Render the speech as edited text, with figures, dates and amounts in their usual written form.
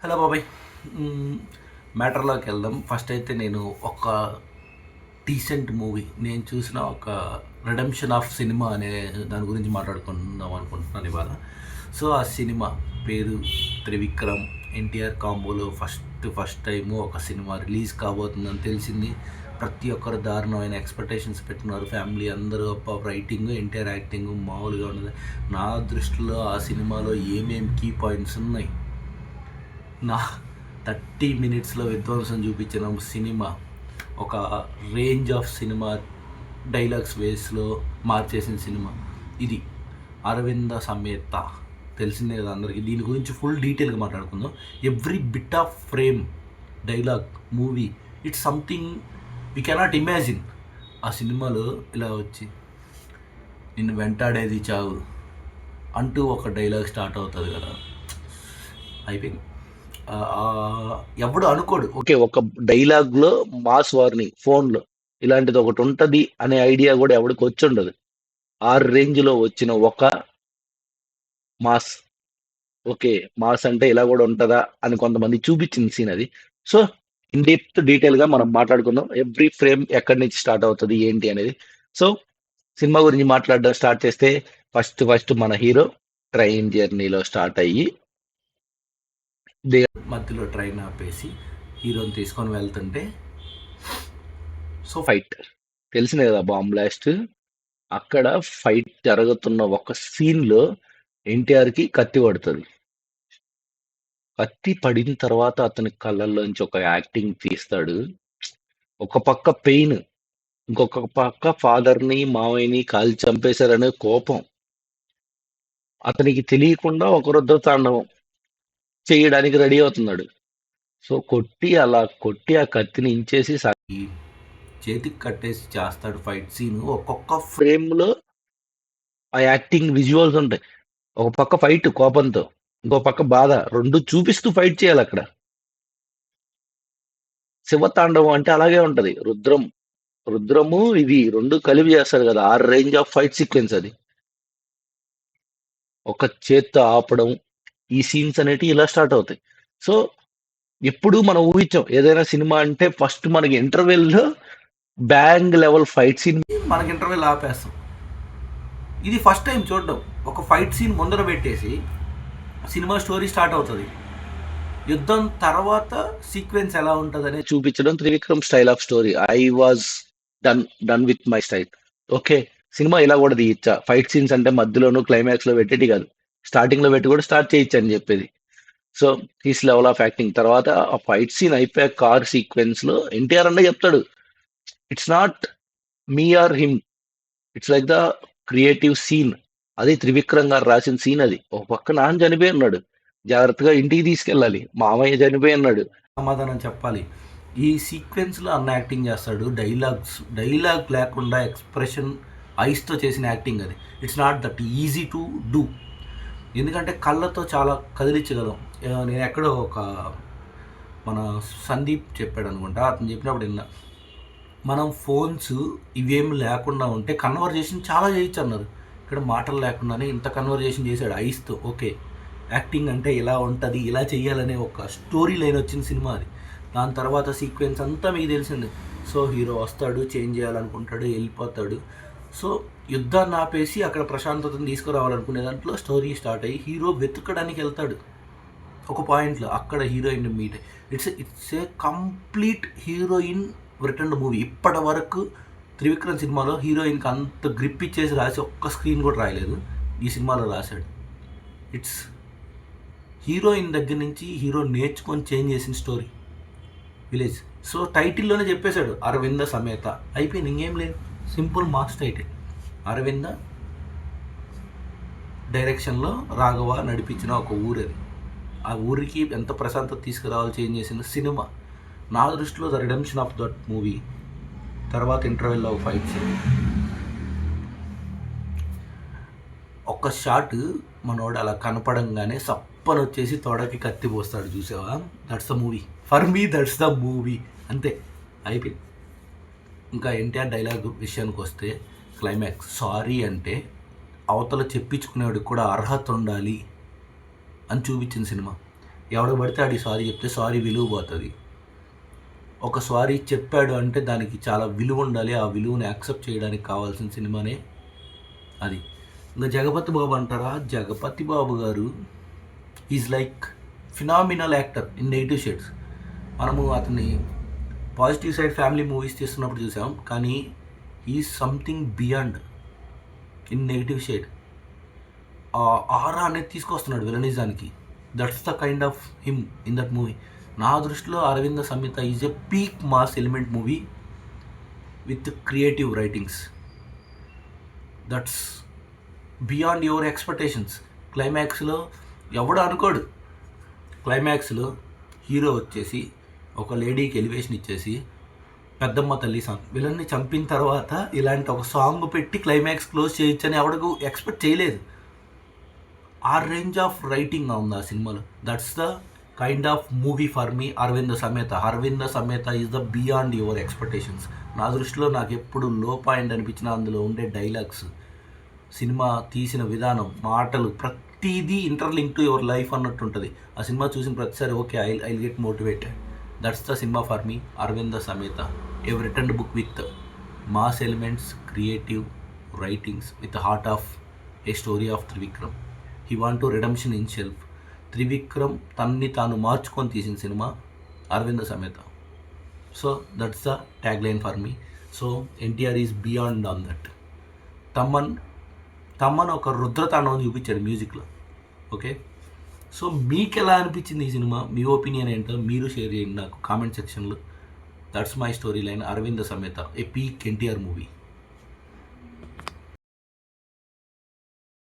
Hello బాబాయ్. మ్మ్, మ్యాటర్లోకి వెళ్దాం. First అయితే నేను ఒక డీసెంట్ మూవీ నేను చూసిన ఒక రిడెంప్షన్ ఆఫ్ సినిమా అనే దాని గురించి మాట్లాడుకుందాం అనుకుంటున్నాను ఇవాళ. సో ఆ సినిమా పేరు త్రివిక్రమ్ ఎన్టీఆర్ కాంబోలో ఫస్ట్ టైము ఒక సినిమా రిలీజ్ కాబోతుందని తెలిసింది. ప్రతి ఒక్కరు దారుణమైన ఎక్స్పెక్టేషన్స్ పెట్టున్నారు. ఫ్యామిలీ అందరూ రైటింగ్ ఎన్టీఆర్ యాక్టింగ్ మామూలుగా ఉండదు. నా దృష్టిలో ఆ సినిమాలో ఏమేమి కీ పాయింట్స్ ఉన్నాయి, నా 30 మినిట్స్లో విధ్వంసం చూపించిన సినిమా, ఒక రేంజ్ ఆఫ్ సినిమా డైలాగ్స్ వేస్లో మార్చేసిన సినిమా ఇది అరవింద సమేత. తెలిసిందే కదా అందరికీ. దీని గురించి ఫుల్ డీటెయిల్గా మాట్లాడుకుందాం. Every bit of frame, dialogue, movie, it's something we cannot imagine. ఆ సినిమాలో ఇలా వచ్చి నిన్ను వెంటాడేది చావు అంటూ ఒక డైలాగ్ స్టార్ట్ అవుతుంది కదా, అయిపోయింది. ఎవడు అనుకోడు ఓకే ఒక డైలాగ్లో మాస్ వార్నింగ్ ఫోన్లో ఇలాంటిది ఒకటి ఉంటుంది అనే ఐడియా కూడా ఎవడికి వచ్చి ఉండదు. ఆ రేంజ్లో వచ్చిన ఒక మాస్. ఓకే, మాస్ అంటే ఇలా కూడా ఉంటుందా అని కొంతమంది చూపించింది సీన్ అది. సో ఇన్ డీటెయిల్గా మనం మాట్లాడుకుందాం. ఎవ్రీ ఫ్రేమ్ ఎక్కడి నుంచి స్టార్ట్ అవుతుంది ఏంటి అనేది. సో సినిమా గురించి మాట్లాడడం స్టార్ట్ చేస్తే ఫస్ట్ మన హీరో ట్రైన్ జర్నీలో స్టార్ట్ అయ్యి మధ్యలో ట్రైన్ ఆపేసి హీరోని తీసుకొని వెళ్తుంటే సో ఫైట్ తెలిసిందే కదా, బాంబ్ బ్లాస్ట్. అక్కడ ఫైట్ జరుగుతున్న ఒక సీన్లో ఎన్టీఆర్కి కత్తి పడుతుంది. కత్తి పడిన తర్వాత అతని కళ్ళల్లోంచి ఒక యాక్టింగ్ తీస్తాడు. ఒక పక్క పెయిన్, ఇంకొక పక్క ఫాదర్ని మావయ్యని కాల్చి చంపేశారనే కోపం. అతనికి తెలియకుండా ఒక రుద్ర తాండవం చేయడానికి రెడీ అవుతున్నాడు. సో అలా కొట్టి ఆ కత్తిని ఇంచేసి చేతికి కట్టేసి చేస్తాడు ఫైట్ సీన్. ఒక్కొక్క ఫ్రేమ్లో ఆ యాక్టింగ్ విజువల్స్ ఉంటాయి. ఒక పక్క ఫైట్ కోపంతో, ఇంకో పక్క బాధ, రెండు చూపిస్తూ ఫైట్ చేయాలి అక్కడ. శివతాండవం అంటే అలాగే ఉంటది. రుద్రము ఇది రెండు కలిపి చేస్తారు కదా, ఆ రేంజ్ ఆఫ్ ఫైట్ సీక్వెన్స్ అది. ఒక చేత్తో ఆపడం, ఈ సీన్స్ అనేటివి ఇలా స్టార్ట్ అవుతాయి. సో ఎప్పుడు మనం ఊహించాం ఏదైనా సినిమా అంటే ఫస్ట్ మనకి ఇంటర్వెల్లో బ్యాంగ్ లెవెల్ ఫైట్ సీన్ మనకి ఇంటర్వెల్ ఆపేస్తాం. ఇది ఫస్ట్ టైం చూడడం. ఒక ఫైట్ సీన్ ముందర పెట్టేసి సినిమా స్టోరీ స్టార్ట్ అవుతుంది. యుద్ధం తర్వాత సీక్వెన్స్ ఎలా ఉంటుందనే చూపించడం Trivikram style of story. I was done with my style. Okay, cinema ఇలా కూడా తీయచ్చా? ఫైట్ సీన్స్ అంటే మధ్యలోనూ క్లైమాక్స్లో పెట్టేటి కాదు, స్టార్టింగ్లో పెట్టి కూడా స్టార్ట్ చేయొచ్చు అని చెప్పేది. So his level of acting. తర్వాత ఆ ఫైట్ సీన్ అయిపోయాక కార్ సీక్వెన్స్లో ఎన్టీఆర్ అన్న చెప్తాడు, it's not me or him, it's like the creative scene. అది త్రివిక్రమ్ గారు రాసిన సీన్. అది ఒక పక్క నాన్న చనిపోయి ఉన్నాడు, జాగ్రత్తగా ఇంటికి తీసుకెళ్ళాలి, మామయ్య చనిపోయి ఉన్నాడు, సమాధానం చెప్పాలి. ఈ సీక్వెన్స్లో అన్న యాక్టింగ్ చేస్తాడు. డైలాగ్ లేకుండా ఎక్స్ప్రెషన్ ఐస్తో చేసిన యాక్టింగ్ అది. It's not that easy to do. ఎందుకంటే కళ్ళతో చాలా కదిలించగలం. నేను ఎక్కడో మన సందీప్ చెప్పాడు అనుకుంటా, అతను చెప్పినప్పుడు విన్నా, మనం ఫోన్స్ ఇవేమి లేకుండా ఉంటే కన్వర్జేషన్ చాలా చేయొచ్చు అన్నారు. ఇక్కడ మాటలు లేకుండానే ఇంత కన్వర్జేషన్ చేశాడు ఐస్తో. ఓకే, యాక్టింగ్ అంటే ఇలా ఉంటుంది, ఇలా చేయాలనే ఒక స్టోరీ లైన్ వచ్చిన సినిమా అది. దాని తర్వాత సీక్వెన్స్ అంతా మీకు తెలిసింది. సో హీరో వస్తాడు, చేంజ్ చేయాలనుకుంటాడు, వెళ్ళిపోతాడు. సో యుద్ధాన్ని ఆపేసి అక్కడ ప్రశాంతతను తీసుకురావాలనుకునే దాంట్లో స్టోరీ స్టార్ట్ అయ్యి హీరో వెతకడానికి వెళ్తాడు ఒక పాయింట్లో. అక్కడ heroine meet. It's a complete heroine return movie. ఇప్పటి వరకు త్రివిక్రమ్ సినిమాలో హీరోయిన్కి అంత గ్రిప్ ఇచ్చేసి రాసి ఒక్క స్క్రీన్ కూడా రాయలేదు. ఈ సినిమాలో రాశాడు. ఇట్స్ హీరోయిన్ దగ్గర నుంచి హీరో నేర్చుకొని చేంజ్ చేసిన స్టోరీ విలేజ్. సో టైటిల్లోనే చెప్పేశాడు, అరవింద సమేత. అయిపోయింది, ఇంకేం లేదు. Simple mass title. అరవింద డైరెక్షన్లో రాఘవ నడిపించిన ఒక ఊరు అది. ఆ ఊరికి ఎంత ప్రశాంతత తీసుకురావాలో చేంజ్ చేసిన సినిమా. నా దృష్టిలో the redemption of that movie. తర్వాత ఇంటర్వెల్ ఆఫ్ ఫైట్ సీన్. ఒక్క షాట్ మనోడు అలా కనపడంగానే సప్పని వచ్చేసి తొడకి కత్తి పోస్తాడు, చూసావా? That's the movie for me, that's the movie. అంతే, అయిపోయింది. ఇంకా ఎన్టీఆర్ డైలాగ్ విషయానికి వస్తే క్లైమాక్స్, సారీ అంటే అవతల చెప్పించుకునేవాడికి కూడా అర్హత ఉండాలి అని చూపించిన సినిమా. ఎవడ పడితే ఆడి సారీ చెప్తే సారీ విలువ పోతుంది. ఒక సారీ చెప్పాడు అంటే దానికి చాలా విలువ ఉండాలి. ఆ విలువని యాక్సెప్ట్ చేయడానికి కావాల్సిన సినిమానే అది. ఇంకా జగపతి బాబు అంటారా, జగపతి బాబు గారు is like phenomenal actor in negative shades. మనము అతన్ని పాజిటివ్ సైడ్ ఫ్యామిలీ మూవీస్ తీస్తున్నప్పుడు చూసాం, కానీ is something beyond in negative shade. ఆ ఆరా అనేది తీసుకొస్తున్నాడు విలనిజానికి. That's the kind of him in that movie. నా దృష్టిలో Aravinda Sametha is a peak mass element movie with creative writings. That's beyond your expectations. క్లైమాక్స్లో ఎవడు అనుకోడు, క్లైమాక్స్లో హీరో వచ్చేసి ఒక లేడీకి ఎలివేషన్ ఇచ్చేసి పెద్దమ్మ తల్లి సాంగ్, విలన్ని చంపిన తర్వాత ఇలాంటి ఒక సాంగ్ పెట్టి క్లైమాక్స్ క్లోజ్ చేయొచ్చని ఎవడకు ఎక్స్పెక్ట్ చేయలేదు. ఆ రేంజ్ ఆఫ్ రైటింగ్ ఉంది ఆ సినిమాలో. That's the kind of movie for me Aravinda Sametha. Aravinda Sametha is the beyond your expectations. నా దృష్టిలో నాకు ఎప్పుడు లో పాయింట్ అనిపించిన అందులో ఉండే డైలాగ్స్, సినిమా తీసిన విధానం, మాటలు, ప్రతిదీ ఇంటర్లింక్ టు యువర్ లైఫ్ అన్నట్టు ఉంటుంది. ఆ సినిమా చూసిన ప్రతిసారి okay I get motivated. That's the సినిమా for me Aravinda Sametha. A return book with mass elements, creative writings, with heart of a story of Trivikram. He want to redemption in self. Trivikram తన్ని తాను మార్చుకొని తీసిన సినిమా Aravinda Sametha. So that's the tag line for me. So NTR is beyond on that. Thaman ఒక రుద్రతాండవం చూపించాడు మ్యూజిక్లో. Okay, so మీకు ఎలా అనిపించింది ఈ సినిమా? మీ ఒపీనియన్ ఏంటో మీరు షేర్ చేయండి నాకు కామెంట్ సెక్షన్లో. That's my story line, Aravinda Sametha, A peak NTR movie.